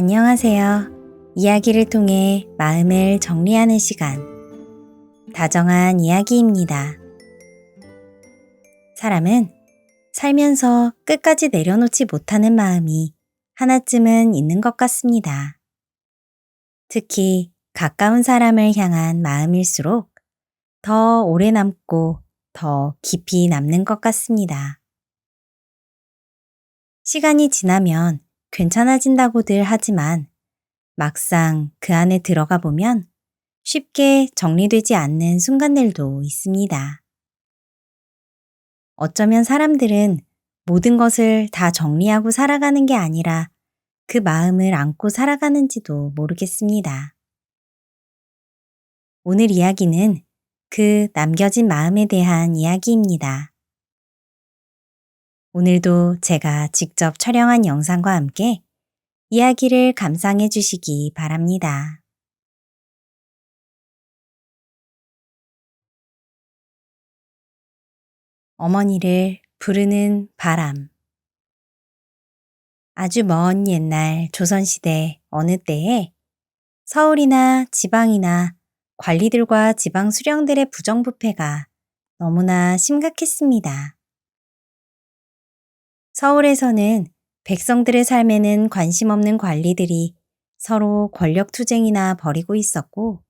안녕하세요. 이야기를 통해 마음을 정리하는 시간, 다정한 이야기입니다. 사람은 살면서 끝까지 내려놓지 못하는 마음이 하나쯤은 있는 것 같습니다. 특히 가까운 사람을 향한 마음일수록 더 오래 남고 더 깊이 남는 것 같습니다. 시간이 지나면 괜찮아진다고들 하지만 막상 그 안에 들어가 보면 쉽게 정리되지 않는 순간들도 있습니다. 어쩌면 사람들은 모든 것을 다 정리하고 살아가는 게 아니라 그 마음을 안고 살아가는지도 모르겠습니다. 오늘 이야기는 그 남겨진 마음에 대한 이야기입니다. 오늘도 제가 직접 촬영한 영상과 함께 이야기를 감상해 주시기 바랍니다. 어머니를 부르는 바람. 아주 먼 옛날 조선시대 어느 때에 서울이나 지방이나 관리들과 지방 수령들의 부정부패가 너무나 심각했습니다. 서울에서는 백성들의 삶에는 관심 없는 관리들이 서로 권력투쟁이나 벌이고 있었고,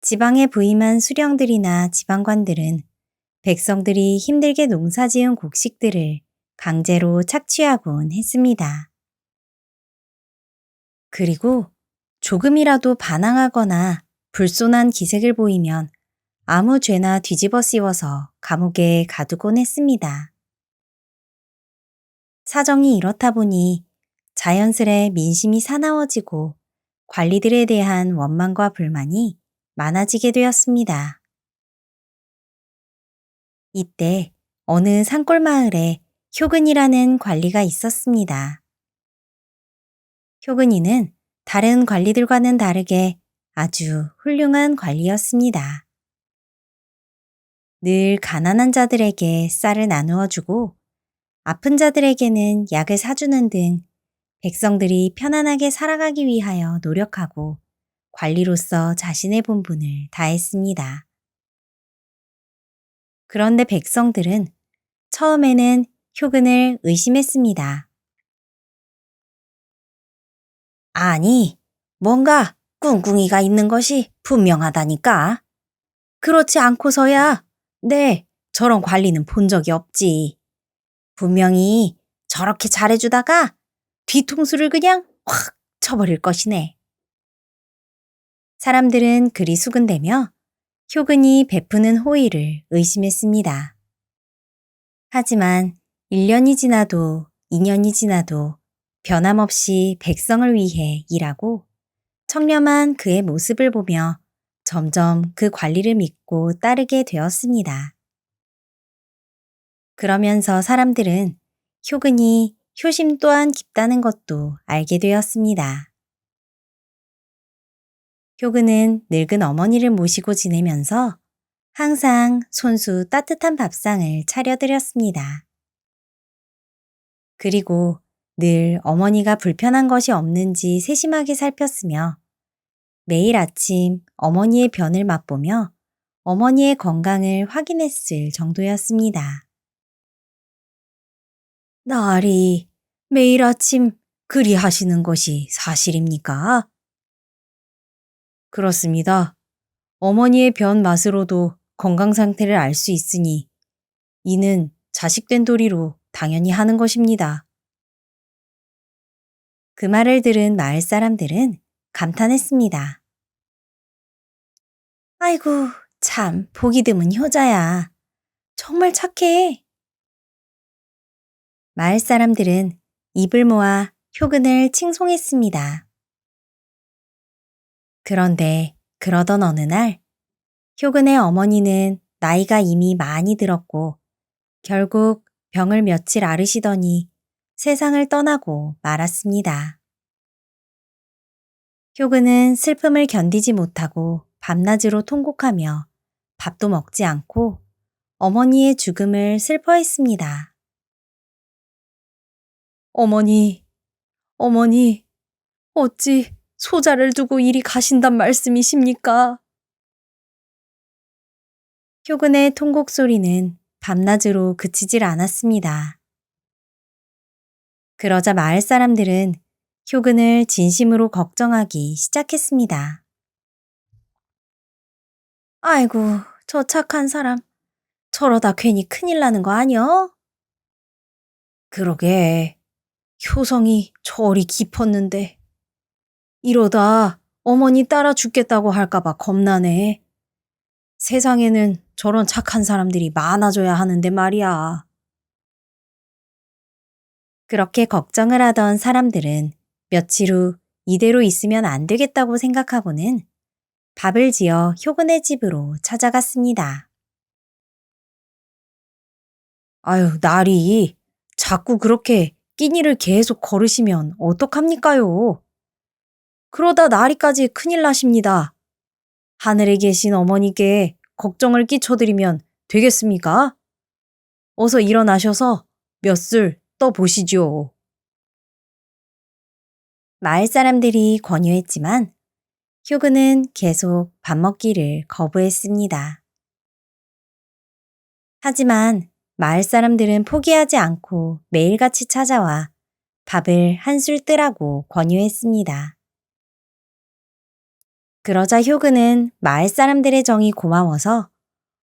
지방에 부임한 수령들이나 지방관들은 백성들이 힘들게 농사지은 곡식들을 강제로 착취하곤 했습니다. 그리고 조금이라도 반항하거나 불손한 기색을 보이면 아무 죄나 뒤집어 씌워서 감옥에 가두곤 했습니다. 사정이 이렇다 보니 자연스레 민심이 사나워지고 관리들에 대한 원망과 불만이 많아지게 되었습니다. 이때 어느 산골 마을에 효근이라는 관리가 있었습니다. 효근이는 다른 관리들과는 다르게 아주 훌륭한 관리였습니다. 늘 가난한 자들에게 쌀을 나누어 주고 아픈 자들에게는 약을 사주는 등 백성들이 편안하게 살아가기 위하여 노력하고 관리로서 자신의 본분을 다했습니다. 그런데 백성들은 처음에는 효근을 의심했습니다. 아니, 뭔가 꿍꿍이가 있는 것이 분명하다니까. 그렇지 않고서야 저런 관리는 본 적이 없지. 분명히 저렇게 잘해주다가 뒤통수를 그냥 확 쳐버릴 것이네. 사람들은 그리 수군대며 효근이 베푸는 호의를 의심했습니다. 하지만 1년이 지나도 2년이 지나도 변함없이 백성을 위해 일하고 청렴한 그의 모습을 보며 점점 그 관리를 믿고 따르게 되었습니다. 그러면서 사람들은 효근이 효심 또한 깊다는 것도 알게 되었습니다. 효근은 늙은 어머니를 모시고 지내면서 항상 손수 따뜻한 밥상을 차려드렸습니다. 그리고 늘 어머니가 불편한 것이 없는지 세심하게 살폈으며 매일 아침 어머니의 변을 맛보며 어머니의 건강을 확인했을 정도였습니다. 나으리, 매일 아침 그리 하시는 것이 사실입니까? 그렇습니다. 어머니의 변 맛으로도 건강 상태를 알 수 있으니 이는 자식된 도리로 당연히 하는 것입니다. 그 말을 들은 마을 사람들은 감탄했습니다. 아이고, 참 보기 드문 효자야. 정말 착해. 마을 사람들은 입을 모아 효근을 칭송했습니다. 그런데 그러던 어느 날 효근의 어머니는 나이가 이미 많이 들었고 결국 병을 며칠 앓으시더니 세상을 떠나고 말았습니다. 효근은 슬픔을 견디지 못하고 밤낮으로 통곡하며 밥도 먹지 않고 어머니의 죽음을 슬퍼했습니다. 어머니, 어머니, 어찌 소자를 두고 이리 가신단 말씀이십니까? 효근의 통곡 소리는 밤낮으로 그치질 않았습니다. 그러자 마을 사람들은 효근을 진심으로 걱정하기 시작했습니다. 아이고, 저 착한 사람. 저러다 괜히 큰일 나는 거 아니여? 그러게, 효성이 저리 깊었는데 이러다 어머니 따라 죽겠다고 할까봐 겁나네. 세상에는 저런 착한 사람들이 많아져야 하는데 말이야. 그렇게 걱정을 하던 사람들은 며칠 후 이대로 있으면 안 되겠다고 생각하고는 밥을 지어 효근의 집으로 찾아갔습니다. 아유, 나리, 자꾸 그렇게 끼니를 계속 거르시면 어떡합니까요? 그러다 나리까지 큰일 나십니다. 하늘에 계신 어머니께 걱정을 끼쳐드리면 되겠습니까? 어서 일어나셔서 몇 술 떠보시죠. 마을 사람들이 권유했지만 효근은 계속 밥 먹기를 거부했습니다. 하지만 마을 사람들은 포기하지 않고 매일같이 찾아와 밥을 한술 뜨라고 권유했습니다. 그러자 효근은 마을 사람들의 정이 고마워서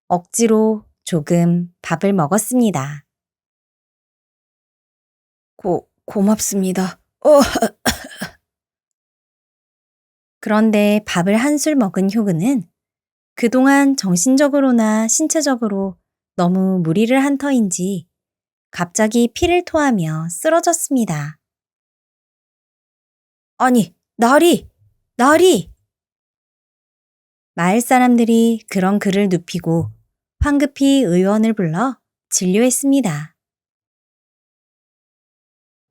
억지로 조금 밥을 먹었습니다. 고맙습니다. 그런데 밥을 한술 먹은 효근은 그동안 정신적으로나 신체적으로 너무 무리를 한 터인지 갑자기 피를 토하며 쓰러졌습니다. 아니, 나리! 나리! 마을 사람들이 그런 그를 눕히고 황급히 의원을 불러 진료했습니다.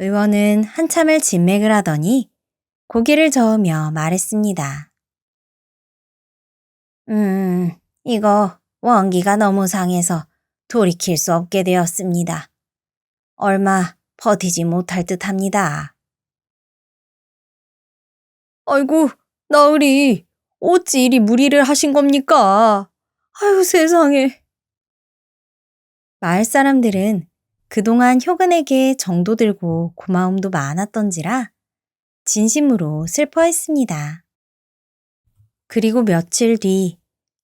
의원은 한참을 진맥을 하더니 고개를 저으며 말했습니다. 이거 원기가 너무 상해서 돌이킬 수 없게 되었습니다. 얼마 버티지 못할 듯합니다. 아이고, 나으리, 어찌 이리 무리를 하신 겁니까? 아유, 세상에. 마을 사람들은 그동안 효근에게 정도 들고 고마움도 많았던지라 진심으로 슬퍼했습니다. 그리고 며칠 뒤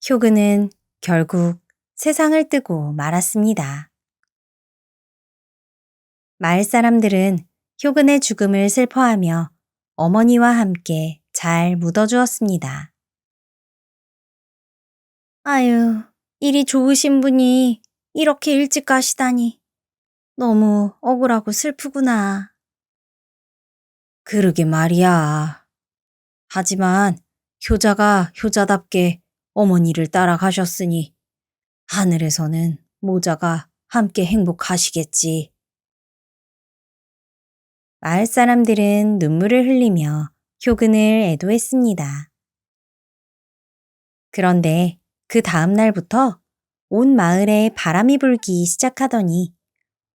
효근은 결국 세상을 뜨고 말았습니다. 마을 사람들은 효근의 죽음을 슬퍼하며 어머니와 함께 잘 묻어주었습니다. 아유, 일이 좋으신 분이 이렇게 일찍 가시다니 너무 억울하고 슬프구나. 그러게 말이야. 하지만 효자가 효자답게 어머니를 따라가셨으니 하늘에서는 모자가 함께 행복하시겠지. 마을 사람들은 눈물을 흘리며 효근을 애도했습니다. 그런데 그 다음 날부터 온 마을에 바람이 불기 시작하더니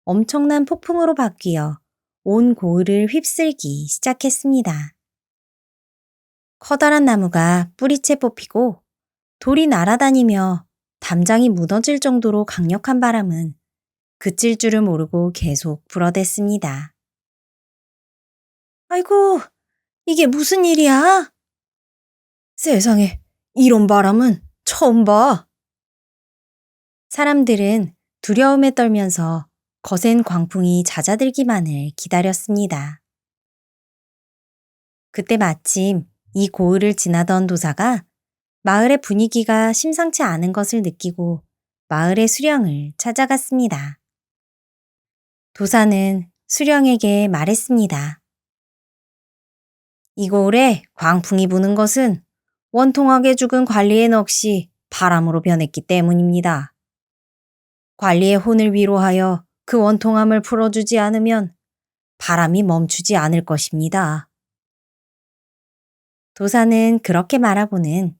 엄청난 폭풍으로 바뀌어 온 고을을 휩쓸기 시작했습니다. 커다란 나무가 뿌리채 뽑히고 돌이 날아다니며 담장이 무너질 정도로 강력한 바람은 그칠 줄을 모르고 계속 불어댔습니다. 아이고, 이게 무슨 일이야? 세상에, 이런 바람은 처음 봐. 사람들은 두려움에 떨면서 거센 광풍이 잦아들기만을 기다렸습니다. 그때 마침 이 고을을 지나던 도사가 마을의 분위기가 심상치 않은 것을 느끼고 마을의 수령을 찾아갔습니다. 도사는 수령에게 말했습니다. 이 고을에 광풍이 부는 것은 원통하게 죽은 관리의 넋이 바람으로 변했기 때문입니다. 관리의 혼을 위로하여 그 원통함을 풀어주지 않으면 바람이 멈추지 않을 것입니다. 도사는 그렇게 말하고는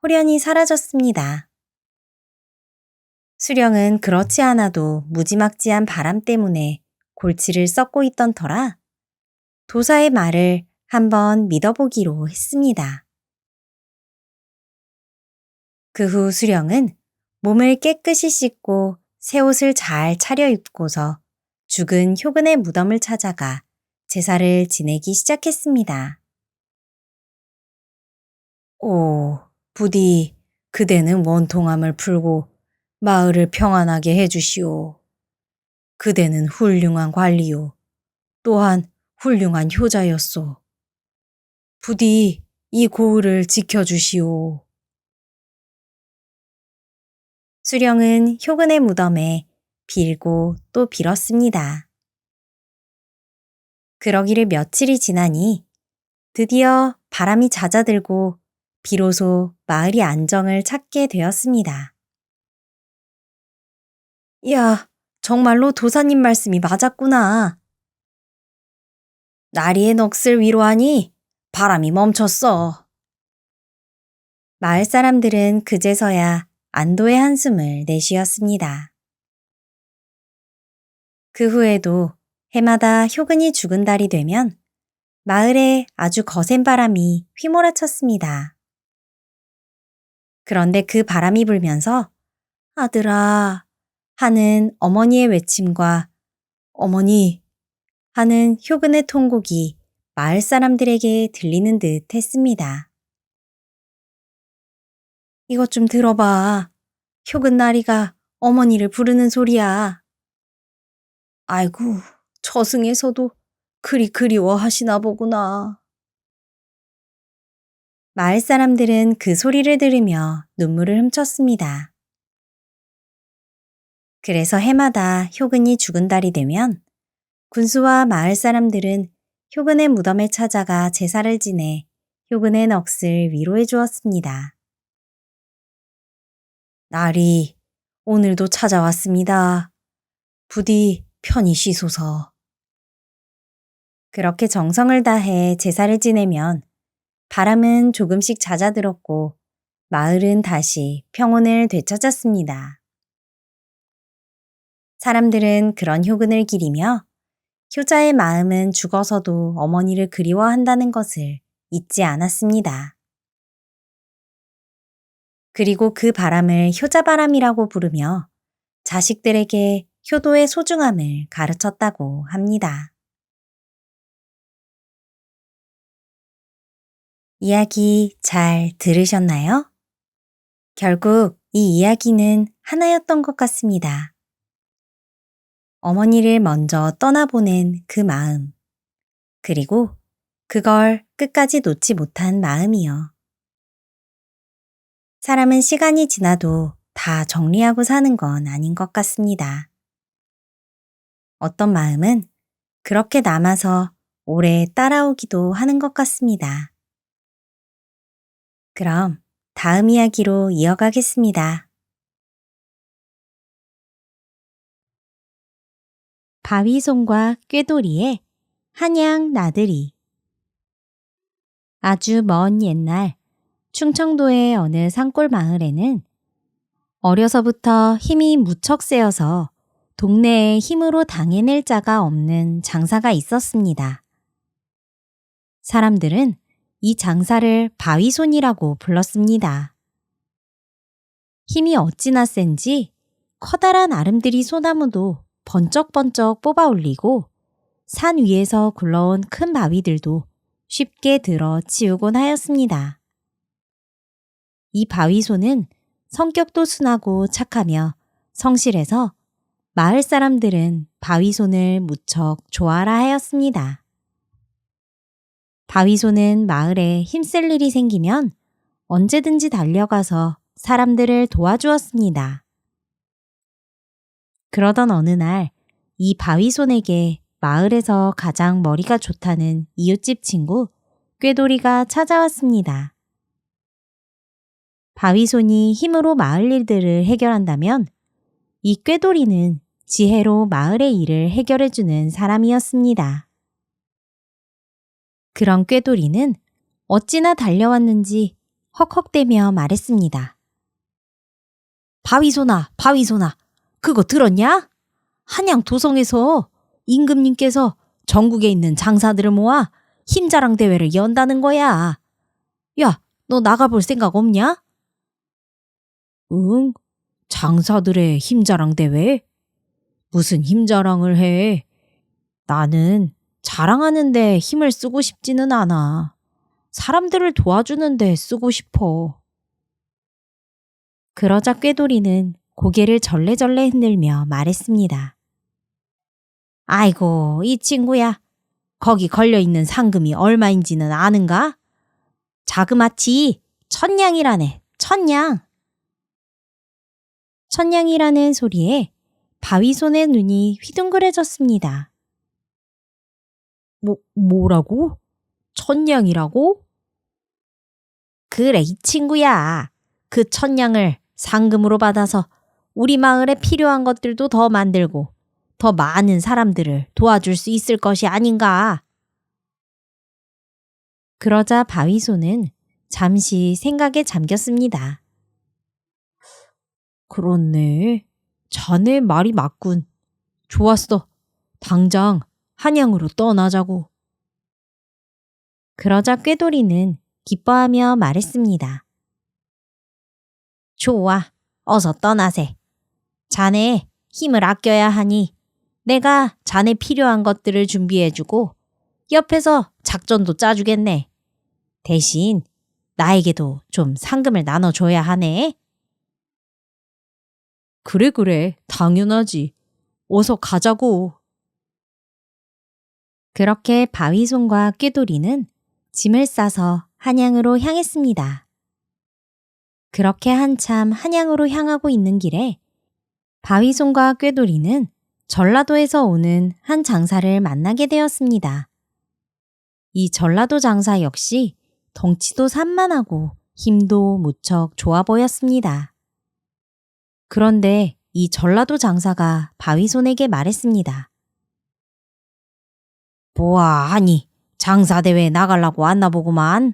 호련히 사라졌습니다. 수령은 그렇지 않아도 무지막지한 바람 때문에 골치를 썩고 있던 터라 도사의 말을 한번 믿어보기로 했습니다. 그 후 수령은 몸을 깨끗이 씻고 새 옷을 잘 차려입고서 죽은 효근의 무덤을 찾아가 제사를 지내기 시작했습니다. 오, 부디 그대는 원통함을 풀고 마을을 평안하게 해주시오. 그대는 훌륭한 관리요. 또한 훌륭한 효자였소. 부디 이 고을을 지켜주시오. 수령은 효근의 무덤에 빌고 또 빌었습니다. 그러기를 며칠이 지나니 드디어 바람이 잦아들고 비로소 마을이 안정을 찾게 되었습니다. 야, 정말로 도사님 말씀이 맞았구나. 나리의 넋을 위로하니 바람이 멈췄어. 마을 사람들은 그제서야 안도의 한숨을 내쉬었습니다. 그 후에도 해마다 효근이 죽은 달이 되면 마을에 아주 거센 바람이 휘몰아쳤습니다. 그런데 그 바람이 불면서 아들아 하는 어머니의 외침과 어머니 하는 효근의 통곡이 마을 사람들에게 들리는 듯 했습니다. 이것 좀 들어봐. 효근 나리가 어머니를 부르는 소리야. 아이고, 저승에서도 그리 그리워하시나 보구나. 마을 사람들은 그 소리를 들으며 눈물을 훔쳤습니다. 그래서 해마다 효근이 죽은 달이 되면 군수와 마을 사람들은 효근의 무덤에 찾아가 제사를 지내 효근의 넋을 위로해 주었습니다. 날이 오늘도 찾아왔습니다. 부디 편히 쉬소서. 그렇게 정성을 다해 제사를 지내면 바람은 조금씩 잦아들었고 마을은 다시 평온을 되찾았습니다. 사람들은 그런 효근을 기리며 효자의 마음은 죽어서도 어머니를 그리워한다는 것을 잊지 않았습니다. 그리고 그 바람을 효자바람이라고 부르며 자식들에게 효도의 소중함을 가르쳤다고 합니다. 이야기 잘 들으셨나요? 결국 이 이야기는 하나였던 것 같습니다. 어머니를 먼저 떠나보낸 그 마음, 그리고 그걸 끝까지 놓지 못한 마음이요. 사람은 시간이 지나도 다 정리하고 사는 건 아닌 것 같습니다. 어떤 마음은 그렇게 남아서 오래 따라오기도 하는 것 같습니다. 그럼 다음 이야기로 이어가겠습니다. 바위손과 꾀돌이의 한양 나들이. 아주 먼 옛날 충청도의 어느 산골 마을에는 어려서부터 힘이 무척 세어서 동네에 힘으로 당해낼 자가 없는 장사가 있었습니다. 사람들은 이 장사를 바위손이라고 불렀습니다. 힘이 어찌나 센지 커다란 아름드리 소나무도 번쩍번쩍 뽑아 올리고 산 위에서 굴러온 큰 바위들도 쉽게 들어 치우곤 하였습니다. 이 바위손은 성격도 순하고 착하며 성실해서 마을 사람들은 바위손을 무척 좋아라 하였습니다. 바위손은 마을에 힘쓸 일이 생기면 언제든지 달려가서 사람들을 도와주었습니다. 그러던 어느 날 이 바위손에게 마을에서 가장 머리가 좋다는 이웃집 친구 꾀돌이가 찾아왔습니다. 바위손이 힘으로 마을 일들을 해결한다면 이 꾀돌이는 지혜로 마을의 일을 해결해주는 사람이었습니다. 그런 꾀돌이는 어찌나 달려왔는지 헉헉대며 말했습니다. 바위손아, 바위손아, 그거 들었냐? 한양 도성에서 임금님께서 전국에 있는 장사들을 모아 힘자랑 대회를 연다는 거야. 야, 너 나가볼 생각 없냐? 응? 장사들의 힘자랑 대회? 무슨 힘자랑을 해? 나는 자랑하는데 힘을 쓰고 싶지는 않아. 사람들을 도와주는데 쓰고 싶어. 그러자 꾀돌이는 고개를 절레절레 흔들며 말했습니다. 아이고, 이 친구야. 거기 걸려있는 상금이 얼마인지는 아는가? 자그마치 천냥이라네, 천냥. 천냥이라는 소리에 바위손의 눈이 휘둥그레졌습니다. 뭐라고? 천냥이라고? 그래, 이 친구야. 그 천냥을 상금으로 받아서 우리 마을에 필요한 것들도 더 만들고 더 많은 사람들을 도와줄 수 있을 것이 아닌가. 그러자 바위손은 잠시 생각에 잠겼습니다. 그렇네. 자네 말이 맞군. 좋았어. 당장 한양으로 떠나자고. 그러자 꾀돌이는 기뻐하며 말했습니다. 좋아. 어서 떠나세. 자네 힘을 아껴야 하니 내가 자네 필요한 것들을 준비해주고 옆에서 작전도 짜주겠네. 대신 나에게도 좀 상금을 나눠줘야 하네. 그래, 당연하지. 어서 가자고. 그렇게 바위손과 꾀돌이는 짐을 싸서 한양으로 향했습니다. 그렇게 한참 한양으로 향하고 있는 길에 바위손과 꾀돌이는 전라도에서 오는 한 장사를 만나게 되었습니다. 이 전라도 장사 역시 덩치도 산만하고 힘도 무척 좋아 보였습니다. 그런데 이 전라도 장사가 바위손에게 말했습니다. 보아하니 장사대회 나가려고 왔나 보구만.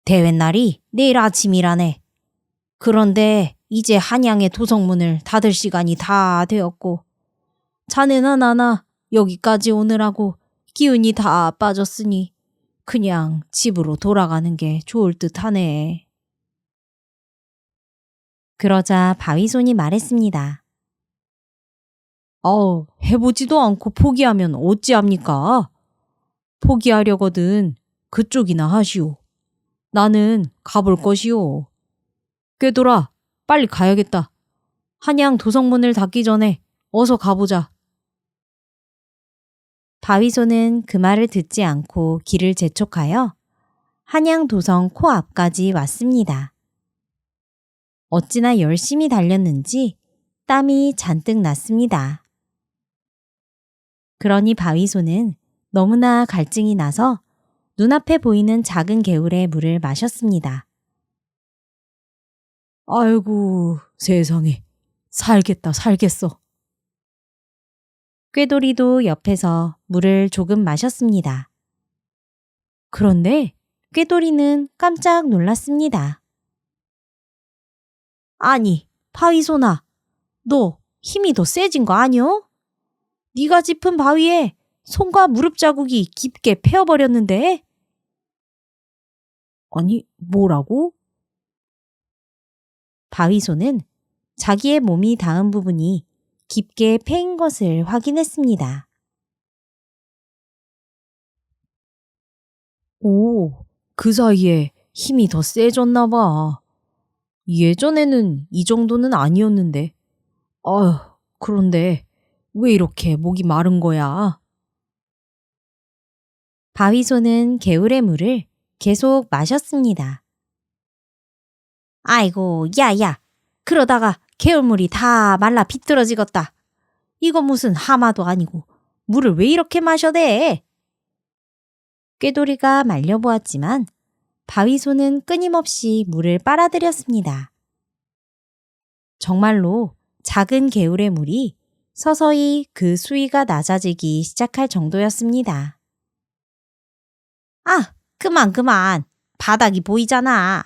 대회 날이 내일 아침이라네. 그런데 이제 한양의 도성문을 닫을 시간이 다 되었고 자네나 나나 여기까지 오느라고 기운이 다 빠졌으니 그냥 집으로 돌아가는 게 좋을 듯하네. 그러자 바위손이 말했습니다. 해보지도 않고 포기하면 어찌합니까? 포기하려거든 그쪽이나 하시오. 나는 가볼 것이오. 꾀돌아, 빨리 가야겠다. 한양 도성문을 닫기 전에 어서 가보자. 바위손은 그 말을 듣지 않고 길을 재촉하여 한양 도성 코앞까지 왔습니다. 어찌나 열심히 달렸는지 땀이 잔뜩 났습니다. 그러니 바위손은 너무나 갈증이 나서 눈앞에 보이는 작은 개울의 물을 마셨습니다. 아이고, 세상에. 살겠어. 꾀돌이도 옆에서 물을 조금 마셨습니다. 그런데 꾀돌이는 깜짝 놀랐습니다. 아니, 바위손아, 너 힘이 더 세진 거 아니오? 네가 짚은 바위에 손과 무릎 자국이 깊게 패어버렸는데? 아니, 뭐라고? 바위손은 자기의 몸이 닿은 부분이 깊게 패인 것을 확인했습니다. 오, 그 사이에 힘이 더 세졌나 봐. 예전에는 이 정도는 아니었는데. 그런데 왜 이렇게 목이 마른 거야? 바위손은 개울의 물을 계속 마셨습니다. 아이고, 야. 그러다가 개울물이 다 말라 비틀어지겠다. 이거 무슨 하마도 아니고 물을 왜 이렇게 마셔대? 꾀돌이가 말려보았지만 바위손은 끊임없이 물을 빨아들였습니다. 정말로 작은 개울의 물이 서서히 그 수위가 낮아지기 시작할 정도였습니다. 아, 그만. 바닥이 보이잖아.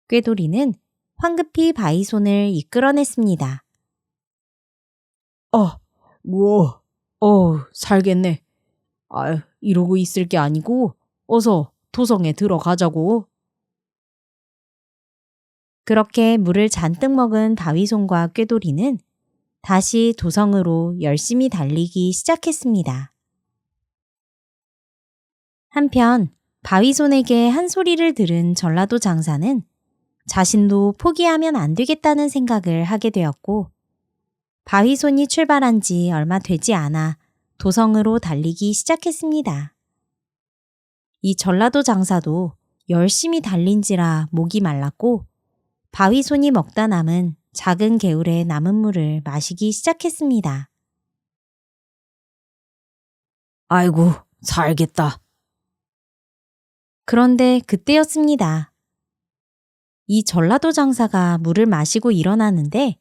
꾀돌이는 황급히 바위손을 이끌어냈습니다. 살겠네. 아유, 이러고 있을 게 아니고 어서 도성에 들어가자고. 그렇게 물을 잔뜩 먹은 바위손과 꾀돌이는 다시 도성으로 열심히 달리기 시작했습니다. 한편 바위손에게 한 소리를 들은 전라도 장사는 자신도 포기하면 안 되겠다는 생각을 하게 되었고, 바위손이 출발한 지 얼마 되지 않아 도성으로 달리기 시작했습니다. 이 전라도 장사도 열심히 달린지라 목이 말랐고, 바위손이 먹다 남은 작은 개울의 남은 물을 마시기 시작했습니다. 아이고, 살겠다. 그런데 그때였습니다. 이 전라도 장사가 물을 마시고 일어나는데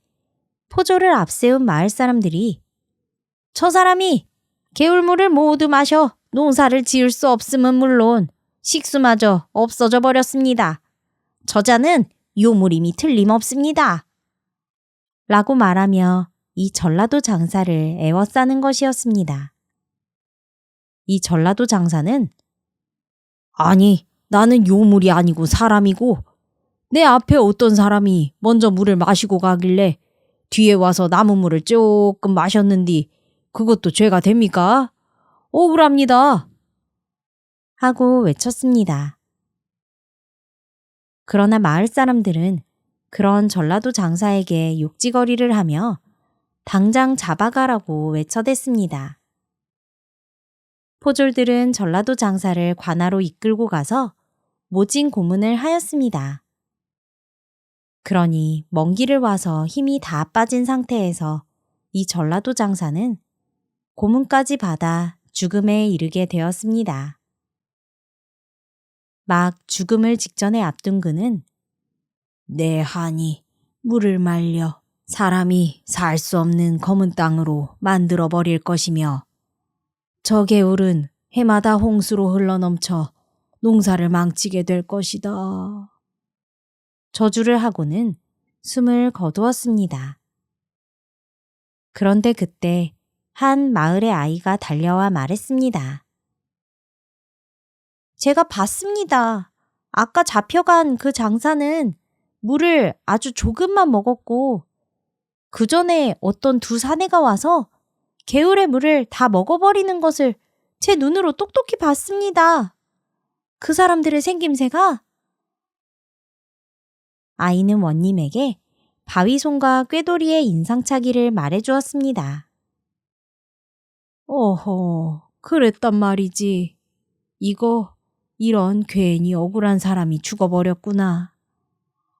포조를 앞세운 마을 사람들이 저 사람이 개울물을 모두 마셔 농사를 지을 수 없음은 물론 식수마저 없어져 버렸습니다. 저자는 요물임이 틀림없습니다. 라고 말하며 이 전라도 장사를 애워싸는 것이었습니다. 이 전라도 장사는 아니, 나는 요물이 아니고 사람이고 내 앞에 어떤 사람이 먼저 물을 마시고 가길래 뒤에 와서 남은 물을 조금 마셨는디 그것도 죄가 됩니까? 억울합니다. 하고 외쳤습니다. 그러나 마을 사람들은 그런 전라도 장사에게 욕지거리를 하며 당장 잡아가라고 외쳐댔습니다. 포졸들은 전라도 장사를 관하로 이끌고 가서 모진 고문을 하였습니다. 그러니 먼 길을 와서 힘이 다 빠진 상태에서 이 전라도 장사는 고문까지 받아 죽음에 이르게 되었습니다. 막 죽음을 직전에 앞둔 그는 내 한이 물을 말려 사람이 살 수 없는 검은 땅으로 만들어 버릴 것이며 저 개울은 해마다 홍수로 흘러넘쳐 농사를 망치게 될 것이다. 저주를 하고는 숨을 거두었습니다. 그런데 그때 한 마을의 아이가 달려와 말했습니다. 제가 봤습니다. 아까 잡혀간 그 장사는 물을 아주 조금만 먹었고 그 전에 어떤 두 사내가 와서 개울의 물을 다 먹어버리는 것을 제 눈으로 똑똑히 봤습니다. 그 사람들의 생김새가 아이는 원님에게 바위손과 꾀돌이의 인상착의를 말해주었습니다. 어허, 그랬단 말이지. 이런 괜히 억울한 사람이 죽어버렸구나.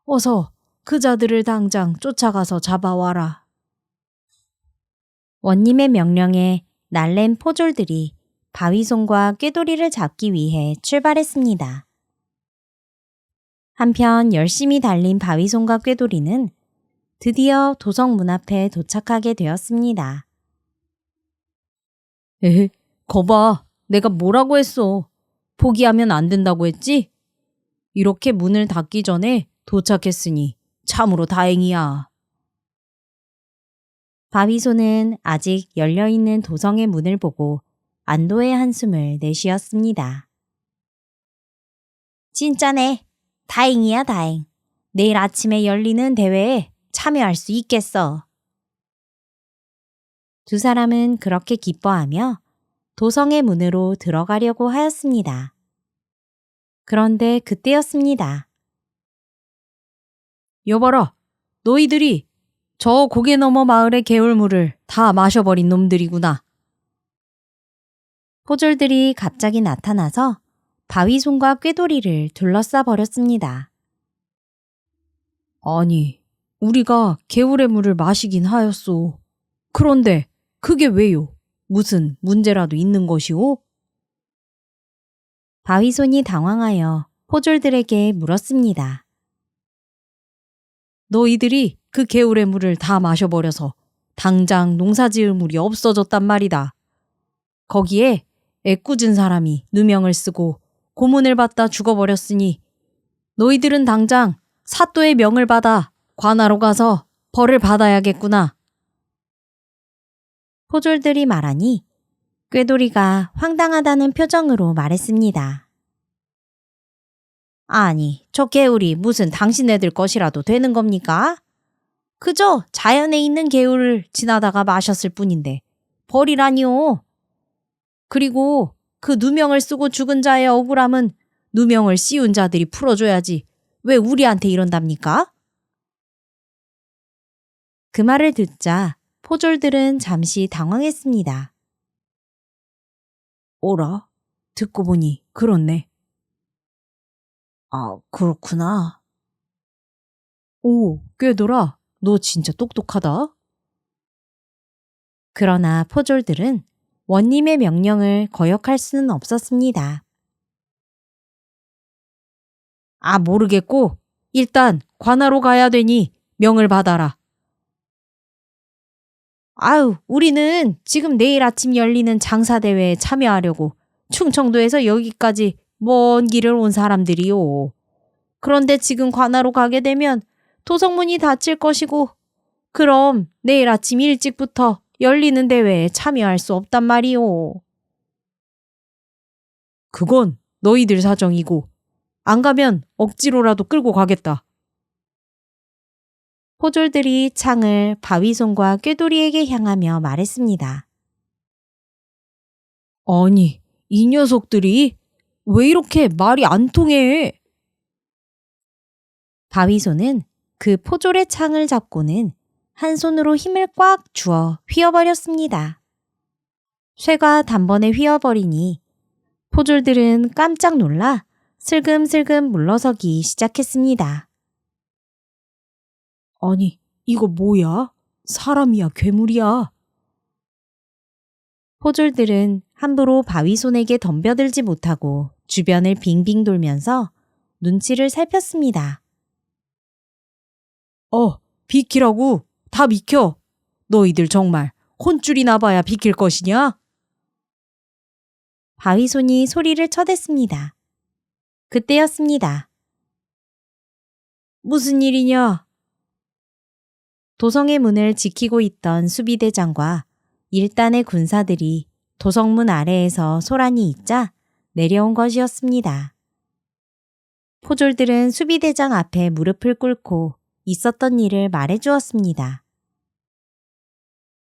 어서 그 자들을 당장 쫓아가서 잡아와라. 원님의 명령에 날랜 포졸들이 바위손과 꾀돌이를 잡기 위해 출발했습니다. 한편 열심히 달린 바위손과 꾀돌이는 드디어 도성 문 앞에 도착하게 되었습니다. 에헤, 거봐, 내가 뭐라고 했어. 포기하면 안 된다고 했지? 이렇게 문을 닫기 전에 도착했으니 참으로 다행이야. 바위손은 아직 열려있는 도성의 문을 보고 안도의 한숨을 내쉬었습니다. 진짜네. 다행이야 다행. 내일 아침에 열리는 대회에 참여할 수 있겠어. 두 사람은 그렇게 기뻐하며 도성의 문으로 들어가려고 하였습니다. 그런데 그때였습니다. 여봐라, 너희들이 저 고개 너머 마을의 개울물을 다 마셔버린 놈들이구나. 포졸들이 갑자기 나타나서 바위손과 꾀돌이를 둘러싸 버렸습니다. 아니, 우리가 개울의 물을 마시긴 하였소. 그런데 그게 왜요? 무슨 문제라도 있는 것이오? 바위손이 당황하여 포졸들에게 물었습니다. 너희들이 그 개울의 물을 다 마셔버려서 당장 농사지을 물이 없어졌단 말이다. 거기에 애꿎은 사람이 누명을 쓰고 고문을 받다 죽어버렸으니 너희들은 당장 사또의 명을 받아 관하로 가서 벌을 받아야겠구나. 포졸들이 말하니 꾀돌이가 황당하다는 표정으로 말했습니다. 아니, 저 개울이 무슨 당신네들 것이라도 되는 겁니까? 그저 자연에 있는 개울을 지나다가 마셨을 뿐인데 벌이라니요. 그리고 그 누명을 쓰고 죽은 자의 억울함은 누명을 씌운 자들이 풀어줘야지 왜 우리한테 이런답니까? 그 말을 듣자 포졸들은 잠시 당황했습니다. 어라? 듣고 보니 그렇네. 아, 그렇구나. 오, 꾀돌아, 너 진짜 똑똑하다. 그러나 포졸들은 원님의 명령을 거역할 수는 없었습니다. 아, 모르겠고 일단 관하로 가야 되니 명을 받아라. 아유, 우리는 지금 내일 아침 열리는 장사대회에 참여하려고 충청도에서 여기까지 먼 길을 온 사람들이요. 그런데 지금 관하로 가게 되면 도성문이 닫힐 것이고 그럼 내일 아침 일찍부터 열리는 대회에 참여할 수 없단 말이오. 그건 너희들 사정이고 안 가면 억지로라도 끌고 가겠다. 포졸들이 창을 바위손과 꾀돌이에게 향하며 말했습니다. 아니, 이 녀석들이 왜 이렇게 말이 안 통해? 바위손은 그 포졸의 창을 잡고는 한 손으로 힘을 꽉 주어 휘어버렸습니다. 쇠가 단번에 휘어버리니 포졸들은 깜짝 놀라 슬금슬금 물러서기 시작했습니다. 아니, 이거 뭐야? 사람이야, 괴물이야? 포졸들은 함부로 바위손에게 덤벼들지 못하고 주변을 빙빙 돌면서 눈치를 살폈습니다. 비키라고! 다 비켜! 너희들 정말 혼쭐이 나봐야 비킬 것이냐? 바위손이 소리를 쳐댔습니다. 그때였습니다. 무슨 일이냐? 도성의 문을 지키고 있던 수비대장과 일단의 군사들이 도성문 아래에서 소란이 있자 내려온 것이었습니다. 포졸들은 수비대장 앞에 무릎을 꿇고 있었던 일을 말해주었습니다.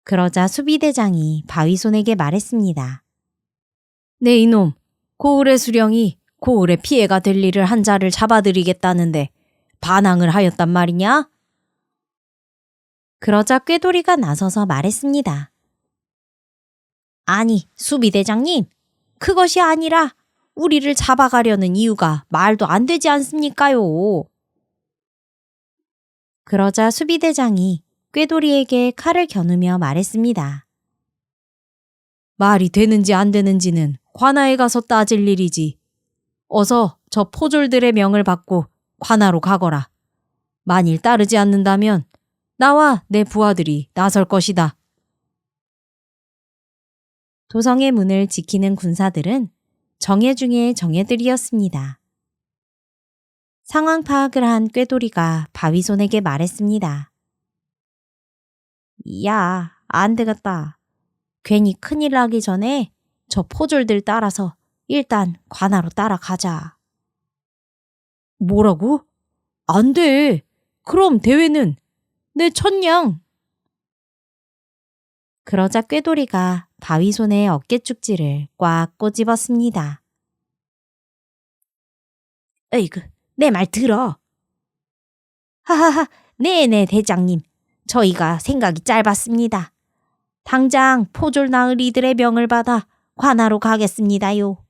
그러자 수비대장이 바위손에게 말했습니다. 네 이놈, 고을의 수령이 고을에 피해가 될 일을 한 자를 잡아들이겠다는데 반항을 하였단 말이냐? 그러자 꾀돌이가 나서서 말했습니다. 아니, 수비대장님, 그것이 아니라 우리를 잡아가려는 이유가 말도 안 되지 않습니까요? 그러자 수비대장이 꾀돌이에게 칼을 겨누며 말했습니다. 말이 되는지 안 되는지는 관아에 가서 따질 일이지. 어서 저 포졸들의 명을 받고 관아로 가거라. 만일 따르지 않는다면 나와 내 부하들이 나설 것이다. 도성의 문을 지키는 군사들은 정예 중의 정예들이었습니다. 상황 파악을 한 꾀돌이가 바위손에게 말했습니다. 야, 안 되겠다. 괜히 큰일 나기 전에 저 포졸들 따라서 일단 관아로 따라가자. 뭐라고? 안 돼. 그럼 대회는 내 첫냥. 그러자 꾀돌이가 바위손의 어깨축지를 꽉 꼬집었습니다. 어이구, 내 말 들어. 하하하, 네네 대장님. 저희가 생각이 짧았습니다. 당장 포졸 나으리들의 명을 받아 관아로 가겠습니다요.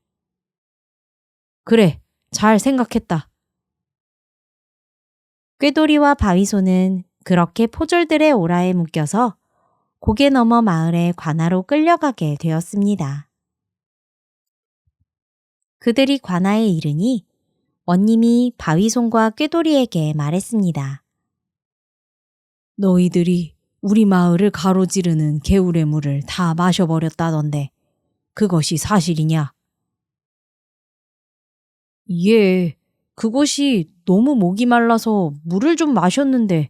그래, 잘 생각했다. 꾀돌이와 바위손은 그렇게 포졸들의 오라에 묶여서 고개 넘어 마을의 관아로 끌려가게 되었습니다. 그들이 관아에 이르니 원님이 바위손과 꾀돌이에게 말했습니다. 너희들이 우리 마을을 가로지르는 개울의 물을 다 마셔버렸다던데 그것이 사실이냐? 예, 그것이 너무 목이 말라서 물을 좀 마셨는데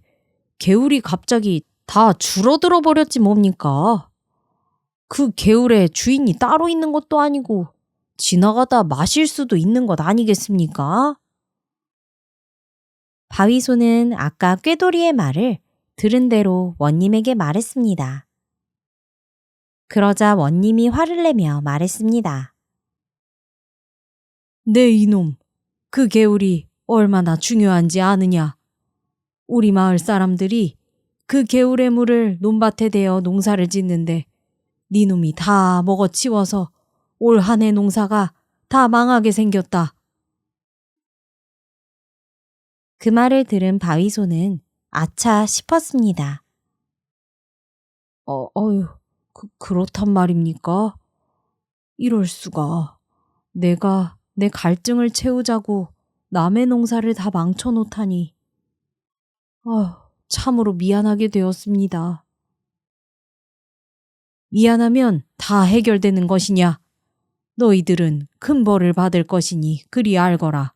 개울이 갑자기 다 줄어들어 버렸지 뭡니까? 그 개울에 주인이 따로 있는 것도 아니고 지나가다 마실 수도 있는 것 아니겠습니까? 바위소는 아까 꾀돌이의 말을 들은 대로 원님에게 말했습니다. 그러자 원님이 화를 내며 말했습니다. 네 이놈, 그 개울이 얼마나 중요한지 아느냐? 우리 마을 사람들이 그 개울의 물을 논밭에 대어 농사를 짓는데 네 놈이 다 먹어치워서 올 한 해 농사가 다 망하게 생겼다. 그 말을 들은 바위소는 아차 싶었습니다. 어휴, 그렇단 말입니까? 이럴 수가. 내가 내 갈증을 채우자고 남의 농사를 다 망쳐놓다니. 참으로 미안하게 되었습니다. 미안하면 다 해결되는 것이냐? 너희들은 큰 벌을 받을 것이니 그리 알거라.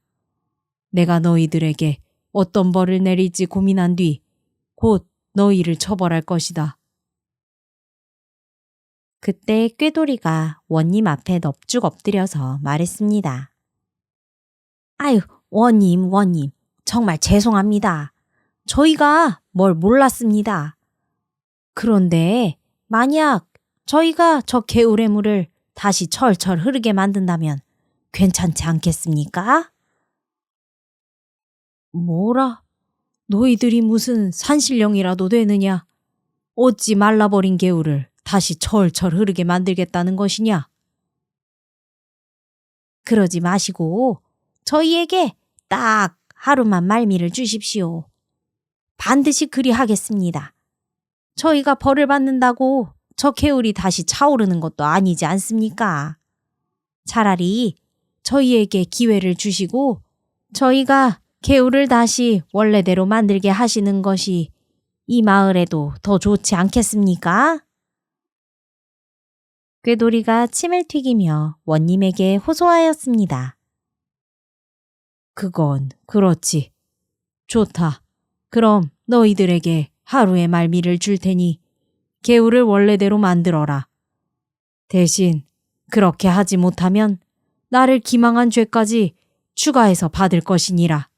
내가 너희들에게 어떤 벌을 내릴지 고민한 뒤 곧 너희를 처벌할 것이다. 그때 꾀돌이가 원님 앞에 넙죽 엎드려서 말했습니다. 아유, 원님, 정말 죄송합니다. 저희가 뭘 몰랐습니다. 그런데 만약 저희가 저 개울의 물을 다시 철철 흐르게 만든다면 괜찮지 않겠습니까? 뭐라? 너희들이 무슨 산신령이라도 되느냐? 어찌 말라버린 개울을 다시 철철 흐르게 만들겠다는 것이냐? 그러지 마시고 저희에게 딱 하루만 말미를 주십시오. 반드시 그리 하겠습니다. 저희가 벌을 받는다고 저 개울이 다시 차오르는 것도 아니지 않습니까? 차라리 저희에게 기회를 주시고 저희가 개울을 다시 원래대로 만들게 하시는 것이 이 마을에도 더 좋지 않겠습니까? 꾀돌이가 침을 튀기며 원님에게 호소하였습니다. 그건 그렇지. 좋다. 그럼 너희들에게 하루의 말미를 줄 테니 개울을 원래대로 만들어라. 대신 그렇게 하지 못하면 나를 기망한 죄까지 추가해서 받을 것이니라.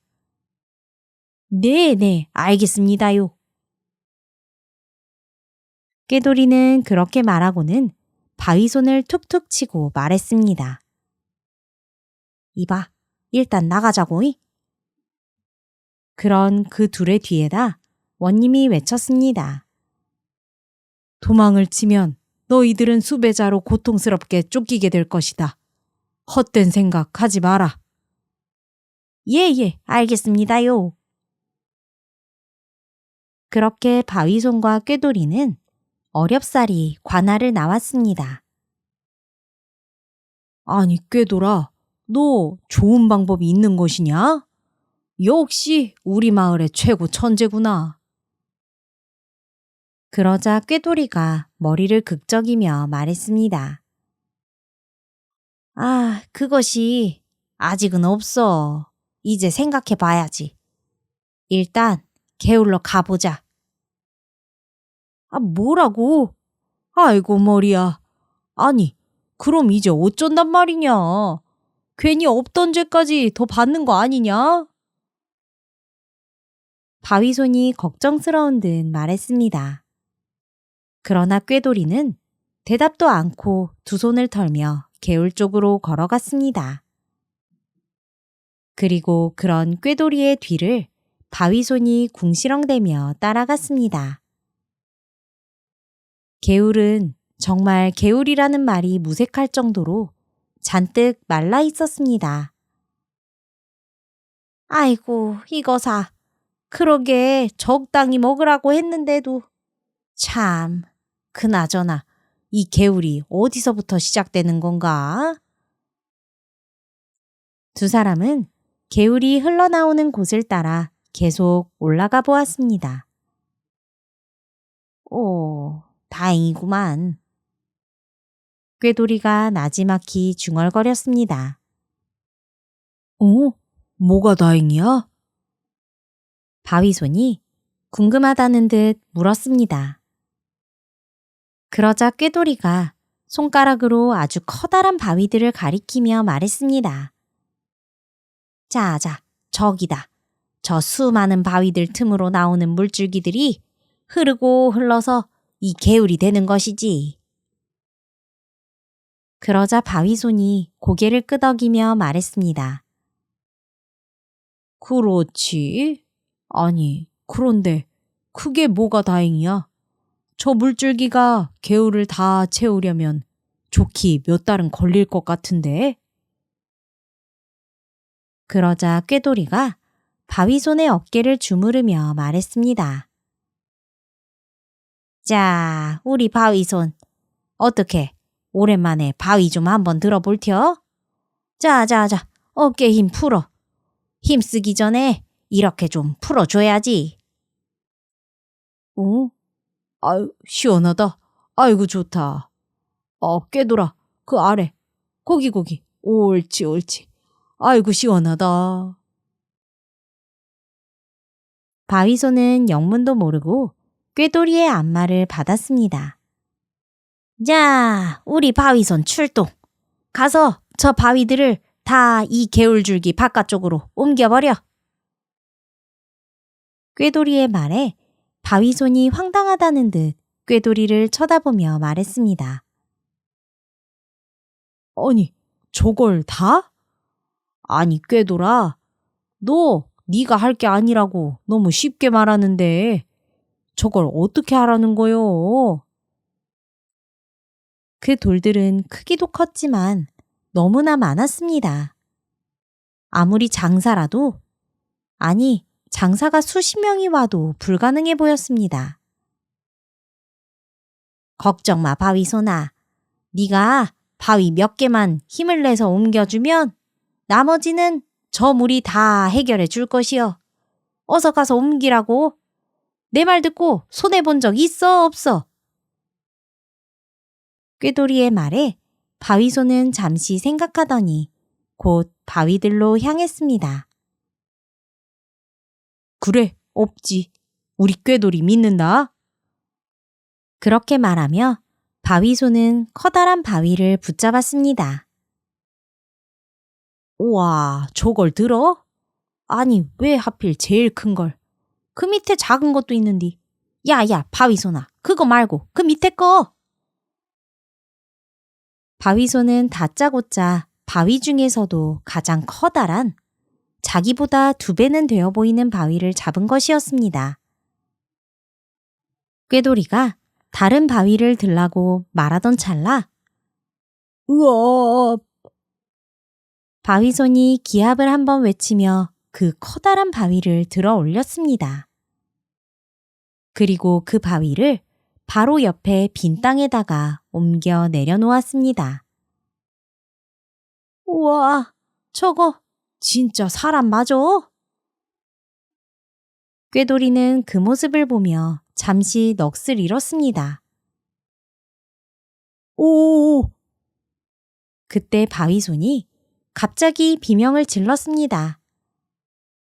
네, 알겠습니다요. 꾀돌이는 그렇게 말하고는 바위손을 툭툭 치고 말했습니다. 이봐, 일단 나가자고이. 그런 그 둘의 뒤에다 원님이 외쳤습니다. 도망을 치면 너희들은 수배자로 고통스럽게 쫓기게 될 것이다. 헛된 생각하지 마라. 예, 알겠습니다요. 그렇게 바위손과 꾀돌이는 어렵사리 관할을 나왔습니다. 아니 꾀돌아, 너 좋은 방법이 있는 것이냐? 역시 우리 마을의 최고 천재구나. 그러자 꾀돌이가 머리를 극적이며 말했습니다. 그것이 아직은 없어. 이제 생각해 봐야지. 일단 개울로 가보자. 뭐라고? 아이고 머리야. 아니, 그럼 이제 어쩐단 말이냐? 괜히 없던 죄까지 더 받는 거 아니냐? 바위손이 걱정스러운 듯 말했습니다. 그러나 꾀돌이는 대답도 않고 두 손을 털며 개울 쪽으로 걸어갔습니다. 그리고 그런 꾀돌이의 뒤를 바위손이 궁시렁대며 따라갔습니다. 개울은 정말 개울이라는 말이 무색할 정도로 잔뜩 말라 있었습니다. 아이고, 이거사. 그러게 적당히 먹으라고 했는데도. 참, 그나저나 이 개울이 어디서부터 시작되는 건가? 두 사람은 개울이 흘러나오는 곳을 따라 계속 올라가 보았습니다. 오, 다행이구만. 꾀돌이가 나지막히 중얼거렸습니다. 뭐가 다행이야? 바위손이 궁금하다는 듯 물었습니다. 그러자 꾀돌이가 손가락으로 아주 커다란 바위들을 가리키며 말했습니다. 자, 저기다. 저 수많은 바위들 틈으로 나오는 물줄기들이 흐르고 흘러서 이 개울이 되는 것이지. 그러자 바위손이 고개를 끄덕이며 말했습니다. 그렇지. 아니, 그런데 그게 뭐가 다행이야? 저 물줄기가 개울을 다 채우려면 좋기 몇 달은 걸릴 것 같은데? 그러자 꾀돌이가 바위손의 어깨를 주무르며 말했습니다. 자, 우리 바위손. 어떻게? 오랜만에 바위 좀 한번 들어볼 텨? 자, 어깨 힘 풀어. 힘쓰기 전에 이렇게 좀 풀어줘야지. 어? 아유, 시원하다. 아이고, 좋다. 꾀돌아, 그 아래. 거기. 옳지. 아이고, 시원하다. 바위손은 영문도 모르고 꾀돌이의 안마를 받았습니다. 자, 우리 바위손 출동. 가서 저 바위들을 다 이 개울줄기 바깥쪽으로 옮겨버려. 꾀돌이의 말에 바위손이 황당하다는 듯 꾀돌이를 쳐다보며 말했습니다. 아니, 저걸 다? 아니, 꾀돌아. 네가 할 게 아니라고 너무 쉽게 말하는데 저걸 어떻게 하라는 거요? 그 돌들은 크기도 컸지만 너무나 많았습니다. 아무리 장사라도, 아니, 장사가 수십 명이 와도 불가능해 보였습니다. 걱정 마, 바위손아. 네가 바위 몇 개만 힘을 내서 옮겨주면 나머지는 저 물이 다 해결해 줄 것이여. 어서 가서 옮기라고. 내 말 듣고 손해본 적 있어, 없어? 꾀돌이의 말에 바위손은 잠시 생각하더니 곧 바위들로 향했습니다. 그래, 없지. 우리 꾀돌이 믿는다. 그렇게 말하며 바위손은 커다란 바위를 붙잡았습니다. 우와, 저걸 들어? 아니, 왜 하필 제일 큰 걸? 그 밑에 작은 것도 있는디. 야, 바위손아. 그거 말고 그 밑에 거. 바위손은 다짜고짜 바위 중에서도 가장 커다란 자기보다 2배는 되어 보이는 바위를 잡은 것이었습니다. 꾀돌이가 다른 바위를 들라고 말하던 찰나 우와, 바위손이 기합을 한번 외치며 그 커다란 바위를 들어 올렸습니다. 그리고 그 바위를 바로 옆에 빈 땅에다가 옮겨 내려놓았습니다. 우와, 저거 진짜 사람 맞아? 꾀돌이는 그 모습을 보며 잠시 넋을 잃었습니다. 오, 그때 바위손이 갑자기 비명을 질렀습니다.